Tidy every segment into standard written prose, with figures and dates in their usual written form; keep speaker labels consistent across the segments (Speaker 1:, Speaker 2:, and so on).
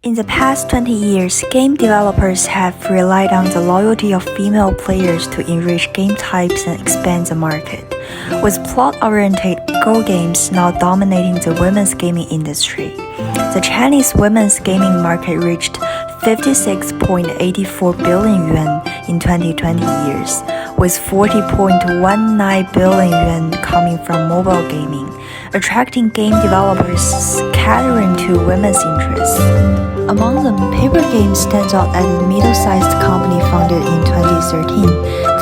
Speaker 1: In the past 20 years, game developers have relied on the loyalty of female players to enrich game types and expand the market, with plot-oriented girl games now dominating the women's gaming industry. The Chinese women's gaming market reached 56.84 billion yuan in 2020 years, with 40.19 billion yuan coming from mobile gaming, attracting game developers catering to women's interests. Among them, Paper Games stands out as a middle-sized company founded in 2013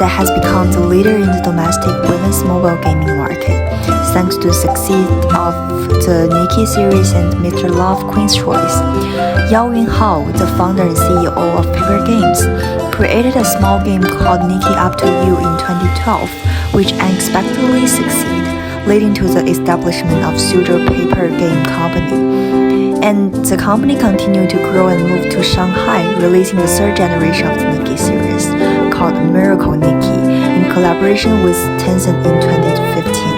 Speaker 1: that has become the leader in the domestic women's mobile gaming market, thanks to the success of the Nikki series and Mr. Love Queen's Choice. Yao Yunhao, the founder and CEO of Paper Games, created a small game called Nikki Up to You in 2012, which unexpectedly succeeded, leading to the establishment of Suzhou Paper Game Company. And the company continued to grow and move to Shanghai, releasing the third generation of the Nikki series, called Miracle Nikki, in collaboration with Tencent in 2015.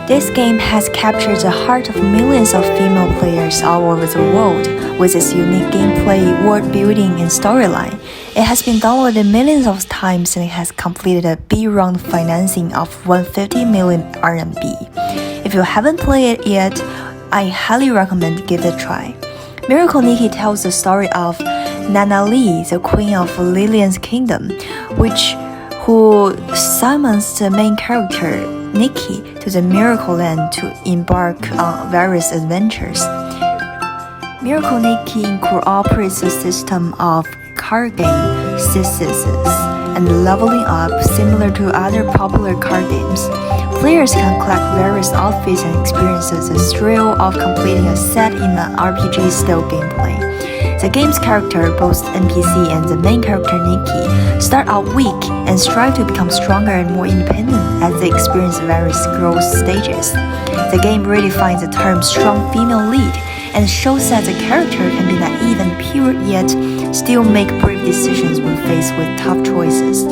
Speaker 1: This game has captured the heart of millions of female players all over the world with its unique gameplay, world building, and storyline. It has been downloaded millions of times and it has completed a B-round financing of 150 million RMB. If you haven't played it yet, I highly recommend give it a try. Miracle Nikki tells the story of Nana Li, the queen of Lilian's kingdom, who summons the main character, Nikki, to the Miracle Land to embark on various adventures. Miracle Nikki incorporates a system of card game systems and leveling up similar to other popular card games. Players can collect various outfits and experience the thrill of completing a set in an RPG-style gameplay. The game's character, both NPC and the main character Nikki, start out weak and strive to become stronger and more independent as they experience various growth stages. The game really finds the term strong female lead and shows that the character can be naive and pure yet still make brave decisions when faced with tough choices.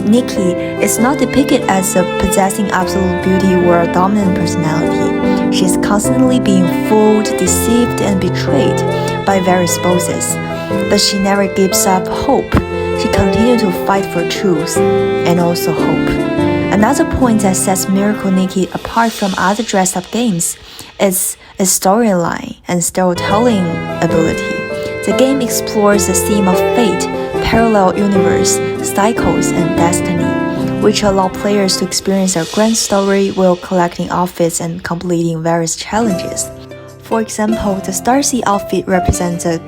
Speaker 1: Nikki is not depicted as possessing absolute beauty or a dominant personality. She is constantly being fooled, deceived, and betrayed by various bosses, but she never gives up hope. She continues to fight for truth and also hope. Another point that sets Miracle Nikki apart from other dress-up games is its storyline and storytelling ability. The game explores the theme of fate, parallel universe, cycles, and destiny, which allow players to experience a grand story while collecting outfits and completing various challenges. For example, the Starseed outfit represents the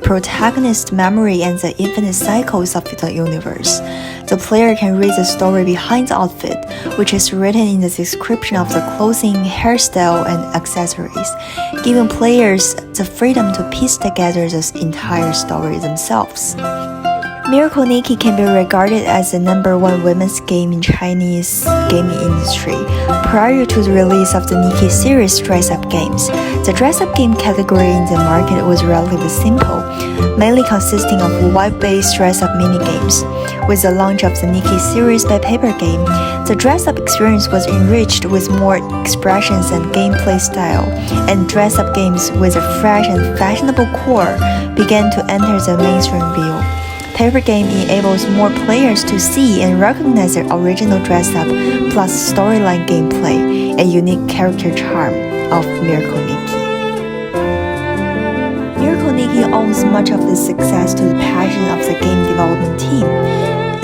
Speaker 1: protagonist's memory and the infinite cycles of the universe. The player can read the story behind the outfit, which is written in the description of the clothing, hairstyle, and accessories, giving players the freedom to piece together the entire story themselves. Miracle Nikki can be regarded as the #1 women's game in Chinese gaming industry. Prior to the release of the Nikki series dress-up games, the dress-up game category in the market was relatively simple, mainly consisting of web-based dress-up minigames. With the launch of the Nikki series by Paper Game, the dress-up experience was enriched with more expressions and gameplay style, and dress-up games with a fresh and fashionable core began to enter the mainstream view. Paper Game enables more players to see and recognize the original dress-up plus storyline gameplay and unique character charm of Miracle Nikki. Miracle Nikki owes much of the success to the passion of the game development team.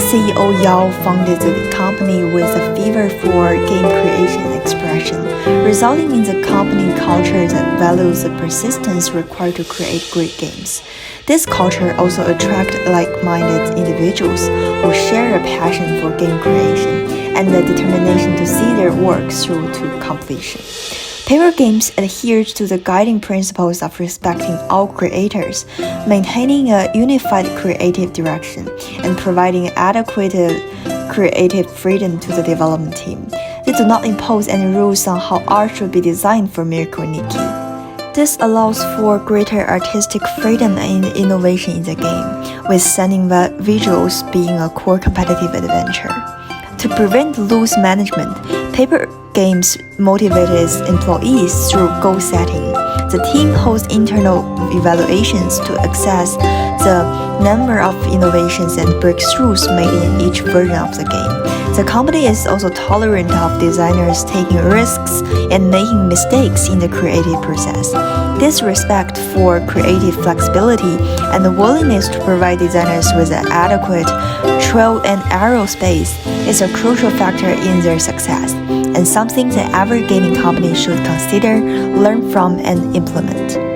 Speaker 1: CEO Yao founded the company with a fever for game creation and expression, resulting in the company culture that values the persistence required to create great games. This culture also attracts like-minded individuals who share a passion for game creation and the determination to see their work through to completion. Paper Games adheres to the guiding principles of respecting all creators, maintaining a unified creative direction, and providing adequate creative freedom to the development team. They do not impose any rules on how art should be designed for Miracle Nikki. This allows for greater artistic freedom and innovation in the game, with stunning visuals being a core competitive adventure. To prevent loose management, Paper Games motivate its employees through goal setting. The team holds internal evaluations to assess the number of innovations and breakthroughs made in each version of the game. The company is also tolerant of designers taking risks and making mistakes in the creative process. This respect for creative flexibility and the willingness to provide designers with an adequate trial and error space is a crucial factor in their success, and something that every gaming company should consider, learn from, and implement.